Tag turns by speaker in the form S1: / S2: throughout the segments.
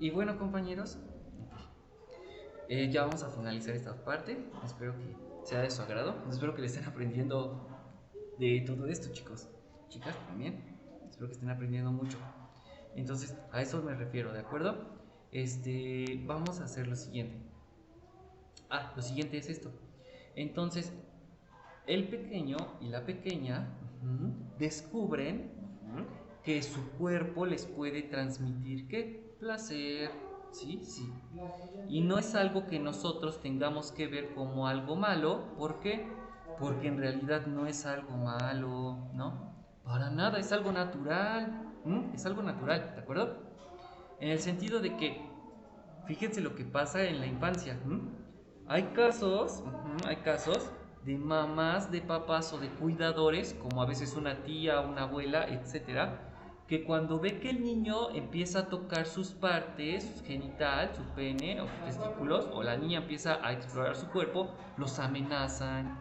S1: Y bueno, compañeros, ya vamos a finalizar esta parte. Espero que sea de su agrado. Espero que le estén aprendiendo de todo esto, chicos. Chicas, también. Espero que estén aprendiendo mucho. Entonces, a eso me refiero, ¿de acuerdo? Vamos a hacer lo siguiente. Lo siguiente es esto. Entonces, el pequeño y la pequeña descubren que su cuerpo les puede transmitir ¿qué? Placer, sí, sí. Y no es algo que nosotros tengamos que ver como algo malo. ¿Por qué? Porque en realidad no es algo malo, ¿no? Para nada, es algo natural. Es algo natural, ¿de acuerdo? En el sentido de que, fíjense lo que pasa en la infancia. Hay casos de mamás, de papás o de cuidadores, como a veces una tía, una abuela, etcétera, que cuando ve que el niño empieza a tocar sus partes, su genital, su pene o sus testículos, o la niña empieza a explorar su cuerpo, los amenazan.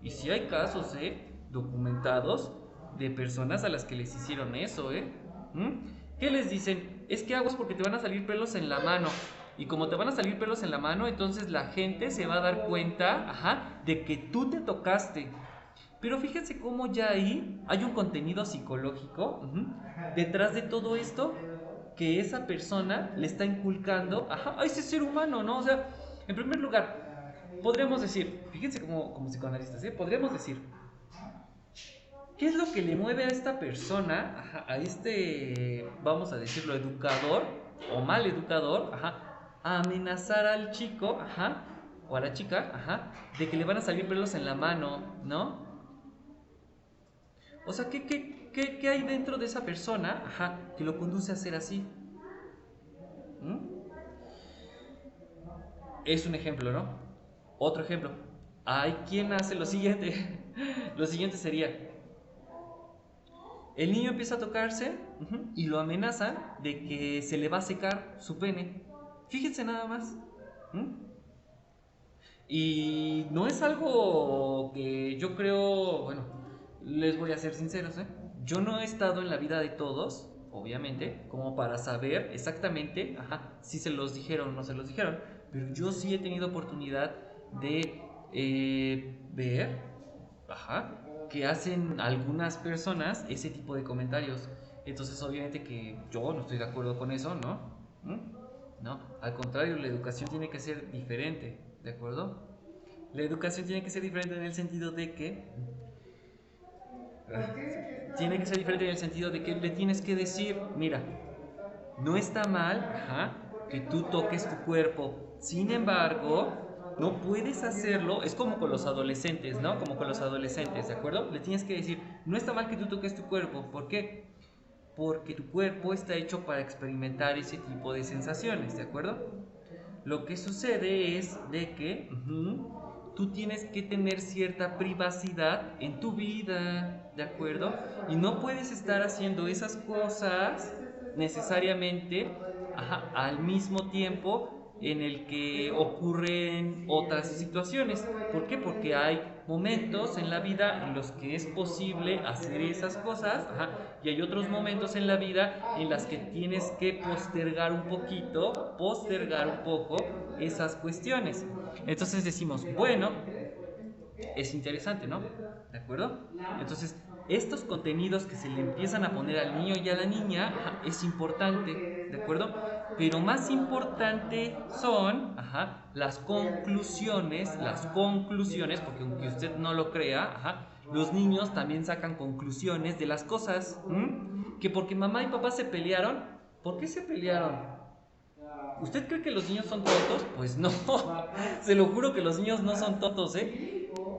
S1: Y sí hay casos, documentados de personas a las que les hicieron eso, ¿Qué les dicen? Es que aguas porque te van a salir pelos en la mano. Y como te van a salir pelos en la mano, entonces la gente se va a dar cuenta, de que tú te tocaste. Pero fíjense cómo ya ahí hay un contenido psicológico detrás de todo esto que esa persona le está inculcando a ese ser humano, ¿no? O sea, en primer lugar, podríamos decir, fíjense como psicoanalistas, podríamos decir, ¿qué es lo que le mueve a esta persona, a este, vamos a decirlo, educador o mal educador, a amenazar al chico, o a la chica, de que le van a salir pelos en la mano, ¿no? O sea, ¿qué hay dentro de esa persona, que lo conduce a ser así? ¿Mm? Es un ejemplo, ¿no? Otro ejemplo. Hay quien hace lo siguiente. Lo siguiente sería, el niño empieza a tocarse y lo amenazan de que se le va a secar su pene. Fíjense nada más. Y no es algo que yo creo, bueno, les voy a ser sinceros, yo no he estado en la vida de todos, obviamente, como para saber exactamente, si se los dijeron o no se los dijeron, pero yo sí he tenido oportunidad de ver, que hacen algunas personas ese tipo de comentarios. Entonces, obviamente que yo no estoy de acuerdo con eso, ¿no? No, al contrario, la educación tiene que ser diferente, ¿de acuerdo? La educación tiene que ser diferente en el sentido de que tiene que ser diferente en el sentido de que le tienes que decir, mira, no está mal, que tú toques tu cuerpo. Sin embargo, no puedes hacerlo. Es como con los adolescentes, ¿no? Como con los adolescentes, ¿de acuerdo? Le tienes que decir, no está mal que tú toques tu cuerpo. ¿Por qué? Porque tu cuerpo está hecho para experimentar ese tipo de sensaciones, ¿de acuerdo? Lo que sucede es de que tú tienes que tener cierta privacidad en tu vida, ¿de acuerdo? Y no puedes estar haciendo esas cosas necesariamente al mismo tiempo en el que ocurren otras situaciones. ¿Por qué? Porque hay momentos en la vida en los que es posible hacer esas cosas, y hay otros momentos en la vida en las que tienes que postergar un poco esas cuestiones. Entonces decimos, bueno, es interesante, ¿no? ¿De acuerdo? Entonces, estos contenidos que se le empiezan a poner al niño y a la niña es importante, ¿de acuerdo? Pero más importante son las conclusiones, porque aunque usted no lo crea, los niños también sacan conclusiones de las cosas. Que porque mamá y papá se pelearon, ¿por qué se pelearon? ¿Usted cree que los niños son tontos? Pues no, se lo juro que los niños no son tontos,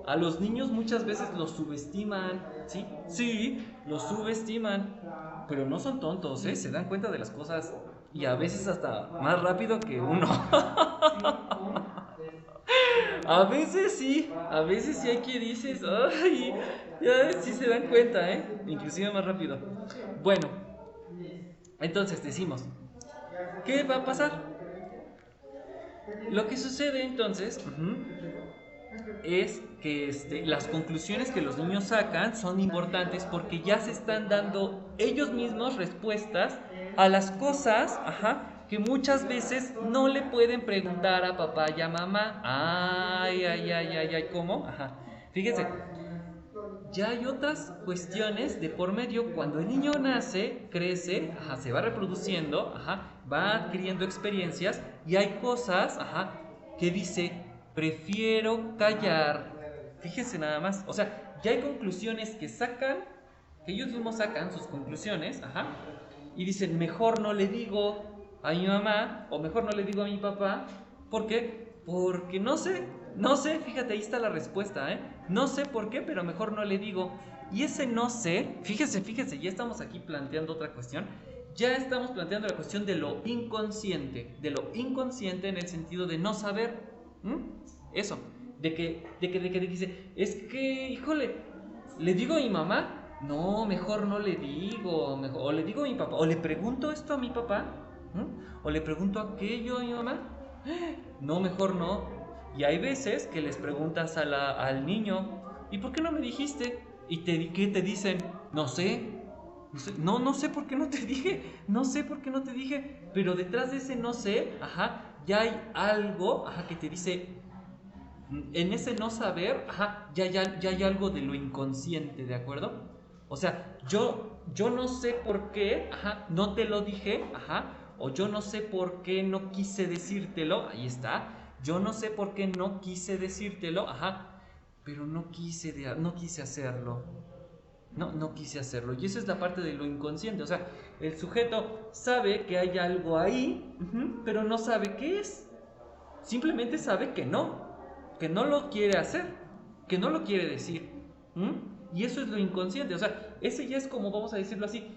S1: A los niños muchas veces los subestiman, ¿sí? Sí, los subestiman, pero no son tontos, Se dan cuenta de las cosas y a veces hasta más rápido que uno. A veces sí hay que dices, ay, ya sí se dan cuenta, Inclusive más rápido. Bueno, entonces decimos, ¿qué va a pasar? Lo que sucede entonces es que las conclusiones que los niños sacan son importantes porque ya se están dando ellos mismos respuestas a las cosas que muchas veces no le pueden preguntar a papá y a mamá. Ay, ay, ay, ay, ay, ¿cómo? Ajá. Fíjense, ya hay otras cuestiones de por medio. Cuando el niño nace, crece, ajá, se va reproduciendo, ajá, va adquiriendo experiencias y hay cosas, ajá, que dice, prefiero callar. Fíjense nada más, o sea, ya hay conclusiones que sacan, que ellos mismos sacan sus conclusiones, ajá, y dicen, mejor no le digo a mi mamá o mejor no le digo a mi papá. ¿Por qué? Porque no sé, fíjate, ahí está la respuesta, ¿eh? No sé por qué, pero mejor no le digo. Y ese no sé, fíjese, ya estamos aquí planteando otra cuestión. Ya estamos planteando la cuestión de lo inconsciente en el sentido de no saber. Eso, de que dice, es que, híjole, ¿le digo a mi mamá? No, mejor no le digo, mejor, o le digo a mi papá, o le pregunto esto a mi papá, o le pregunto aquello a mi mamá. No, mejor no. Y hay veces que les preguntas al niño, ¿y por qué no me dijiste? ¿Y qué te dicen? No sé. No sé por qué no te dije. No sé por qué no te dije. Pero detrás de ese no sé, ajá, ya hay algo, ajá, que te dice, en ese no saber, ajá, ya hay algo de lo inconsciente, ¿de acuerdo? O sea, yo no sé por qué, ajá, no te lo dije, ajá, o yo no sé por qué no quise decírtelo, ahí está. Yo no sé por qué no quise decírtelo, ajá, pero no quise hacerlo. No quise hacerlo. Y esa es la parte de lo inconsciente. O sea, el sujeto sabe que hay algo ahí, pero no sabe qué es. Simplemente sabe que no lo quiere hacer, que no lo quiere decir. Y eso es lo inconsciente. O sea, ese ya es como, vamos a decirlo así,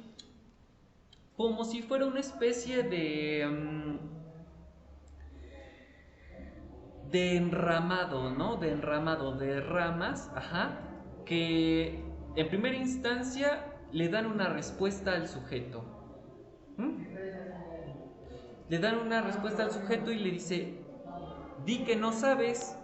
S1: como si fuera una especie de enramado, ¿no? De enramado, de ramas, ajá, que en primera instancia le dan una respuesta al sujeto. Le dan una respuesta al sujeto y le dice, di que no sabes.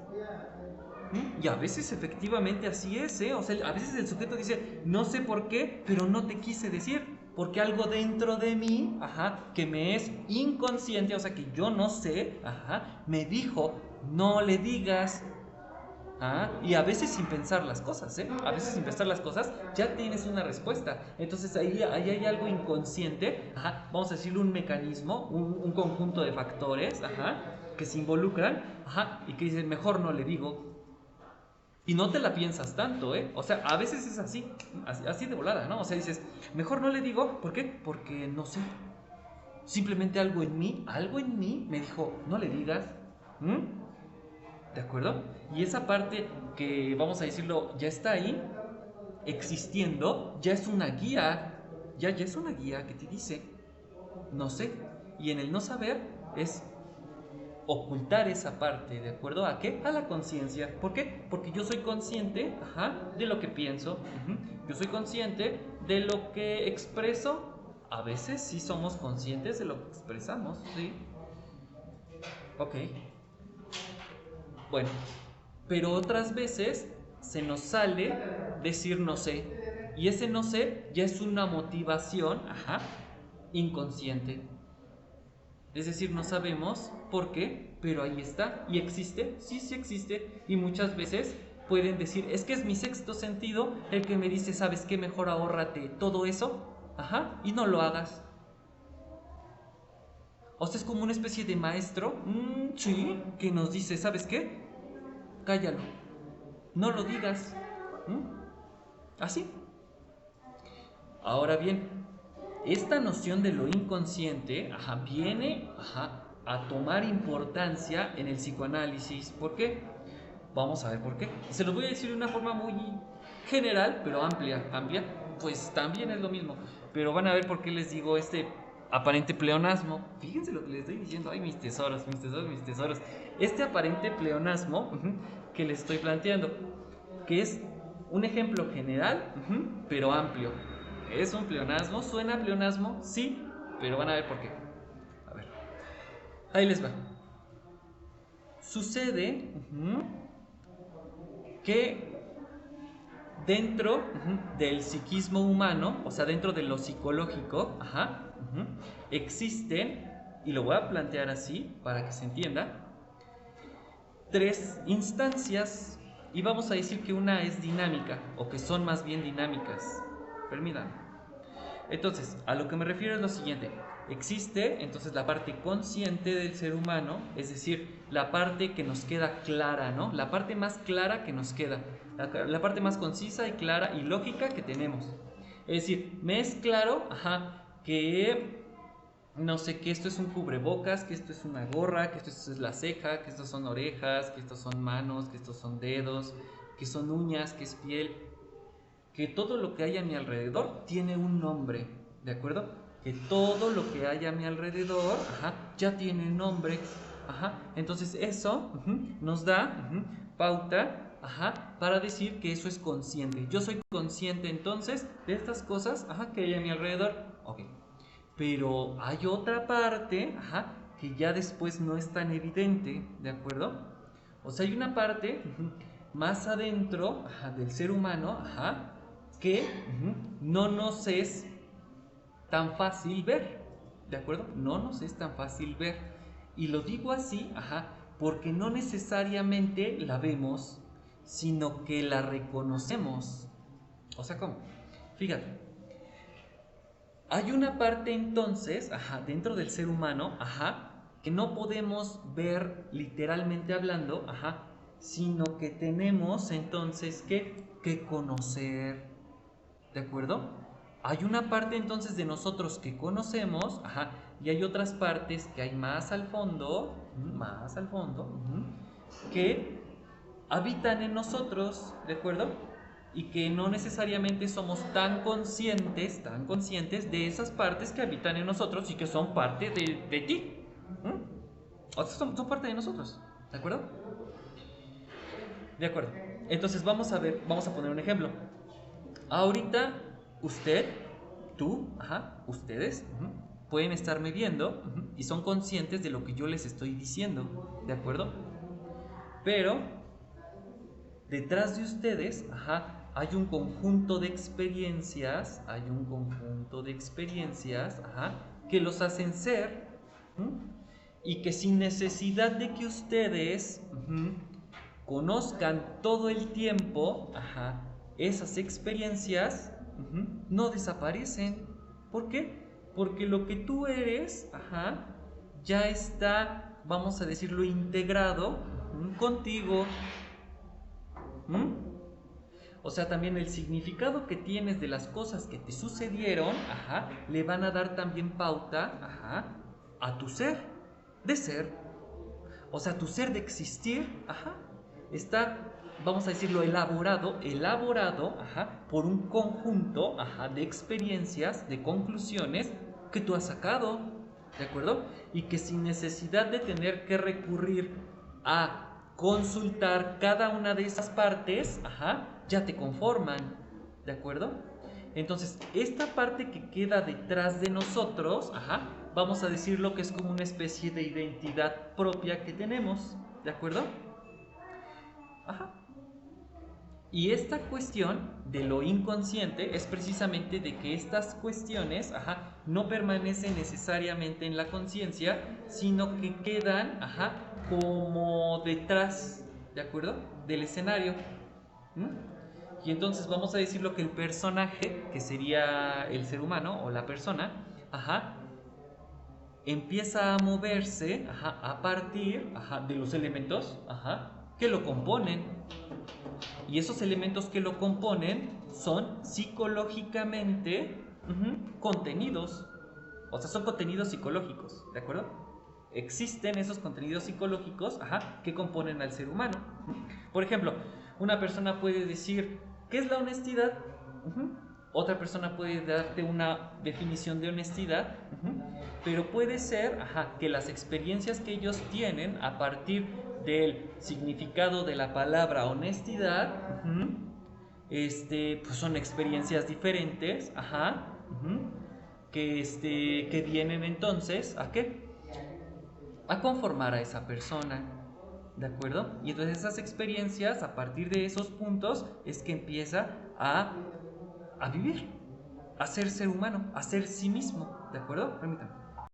S1: Y a veces efectivamente así es, ¿eh? O sea, a veces el sujeto dice, no sé por qué, pero no te quise decir. Porque algo dentro de mí, ajá, que me es inconsciente, o sea, que yo no sé, ajá, me dijo, no le digas. Y a veces sin pensar las cosas, ¿eh? A veces sin pensar las cosas, ya tienes una respuesta. Entonces ahí hay algo inconsciente, ajá, vamos a decirlo, un mecanismo, un conjunto de factores, ajá, que se involucran, ajá, y que dicen, mejor no le digo. Y no te la piensas tanto, ¿eh? O sea, a veces es así de volada, ¿no? O sea, dices, mejor no le digo, ¿por qué? Porque no sé. Simplemente algo en mí me dijo, no le digas. ¿De acuerdo? Y esa parte que, vamos a decirlo, ya está ahí, existiendo, ya es una guía. Ya es una guía que te dice, no sé. Y en el no saber es ocultar esa parte, ¿de acuerdo? ¿A qué? A la conciencia. ¿Por qué? Porque yo soy consciente, ajá, de lo que pienso. Yo soy consciente de lo que expreso. A veces sí somos conscientes de lo que expresamos, ¿sí? Ok. Bueno, pero otras veces se nos sale decir no sé. Y ese no sé ya es una motivación, ajá, inconsciente. Es decir, no sabemos por qué, pero ahí está. ¿Y existe? Sí, sí existe. Y muchas veces pueden decir, es que es mi sexto sentido el que me dice, ¿sabes qué? Mejor ahórrate todo eso, ajá, y no lo hagas. O sea, es como una especie de maestro, sí, que nos dice, ¿sabes qué? Cállalo, no lo digas. Así. Ahora bien, esta noción de lo inconsciente, ajá, viene, ajá, a tomar importancia en el psicoanálisis. ¿Por qué? Vamos a ver por qué. Se los voy a decir de una forma muy general, pero amplia. Amplia, pues también es lo mismo. Pero van a ver por qué les digo este aparente pleonasmo. Fíjense lo que les estoy diciendo. Ay, mis tesoros, mis tesoros, mis tesoros. Este aparente pleonasmo que les estoy planteando, que es un ejemplo general, pero amplio. ¿Es un pleonasmo? ¿Suena a pleonasmo? Sí, pero van a ver por qué. A ver, ahí les va. Sucede que dentro del psiquismo humano, o sea, dentro de lo psicológico, existen y lo voy a plantear así para que se entienda, tres instancias, y vamos a decir que una es dinámica, o que son más bien dinámicas. Permítanme. Entonces, a lo que me refiero es lo siguiente. Existe entonces la parte consciente del ser humano, es decir, la parte que nos queda clara, ¿no? La parte más clara que nos queda, la parte más concisa y clara y lógica que tenemos. Es decir, me es claro, que no sé, que esto es un cubrebocas, que esto es una gorra, que esto es la ceja, que estos son orejas, que estos son manos, que estos son dedos, que son uñas, que es piel, que todo lo que hay a mi alrededor tiene un nombre, ¿de acuerdo? Que todo lo que hay a mi alrededor, ya tiene nombre, entonces eso nos da pauta, para decir que eso es consciente. Yo soy consciente entonces de estas cosas, que hay a mi alrededor, ok. Pero hay otra parte, que ya después no es tan evidente, ¿de acuerdo? O sea, hay una parte más adentro del ser humano, que no nos es tan fácil ver, ¿de acuerdo? No nos es tan fácil ver. Y lo digo así, porque no necesariamente la vemos, sino que la reconocemos. O sea, ¿cómo? Fíjate. Hay una parte entonces, dentro del ser humano, que no podemos ver literalmente hablando, sino que tenemos entonces que conocer, ¿de acuerdo? Hay una parte entonces de nosotros que conocemos, y hay otras partes que hay más al fondo, que habitan en nosotros, ¿de acuerdo? Y que no necesariamente somos tan conscientes de esas partes que habitan en nosotros y que son parte de ti. O sea, son parte de nosotros, ¿de acuerdo? De acuerdo. Entonces vamos a poner un ejemplo. Ahorita usted, tú, ustedes pueden estarme viendo y son conscientes de lo que yo les estoy diciendo, ¿de acuerdo? Pero detrás de ustedes, hay un conjunto de experiencias, que los hacen ser, y que sin necesidad de que ustedes conozcan todo el tiempo, esas experiencias no desaparecen. ¿Por qué? Porque lo que tú eres, ya está, vamos a decirlo, integrado contigo. O sea, también el significado que tienes de las cosas que te sucedieron, le van a dar también pauta, a tu ser, de ser. O sea, tu ser de existir, está, vamos a decirlo, elaborado, por un conjunto, de experiencias, de conclusiones que tú has sacado, ¿de acuerdo? Y que sin necesidad de tener que recurrir a consultar cada una de esas partes, ya te conforman, ¿de acuerdo? Entonces, esta parte que queda detrás de nosotros, vamos a decirlo que es como una especie de identidad propia que tenemos, ¿de acuerdo? Y esta cuestión de lo inconsciente es precisamente de que estas cuestiones, no permanecen necesariamente en la conciencia, sino que quedan, como detrás, ¿de acuerdo? Del escenario. Y entonces vamos a decirlo que el personaje, que sería el ser humano o la persona, empieza a moverse, a partir, de los elementos, que lo componen. Y esos elementos que lo componen son psicológicamente contenidos. O sea, son contenidos psicológicos, ¿de acuerdo? Existen esos contenidos psicológicos, que componen al ser humano. Por ejemplo, una persona puede decir, ¿qué es la honestidad? Otra persona puede darte una definición de honestidad, pero puede ser, que las experiencias que ellos tienen a partir del significado de la palabra honestidad, pues son experiencias diferentes, que vienen entonces ¿a qué? A conformar a esa persona, ¿de acuerdo? Y entonces esas experiencias, a partir de esos puntos, es que empieza a vivir, a ser humano, a ser sí mismo, ¿de acuerdo? Permítanme.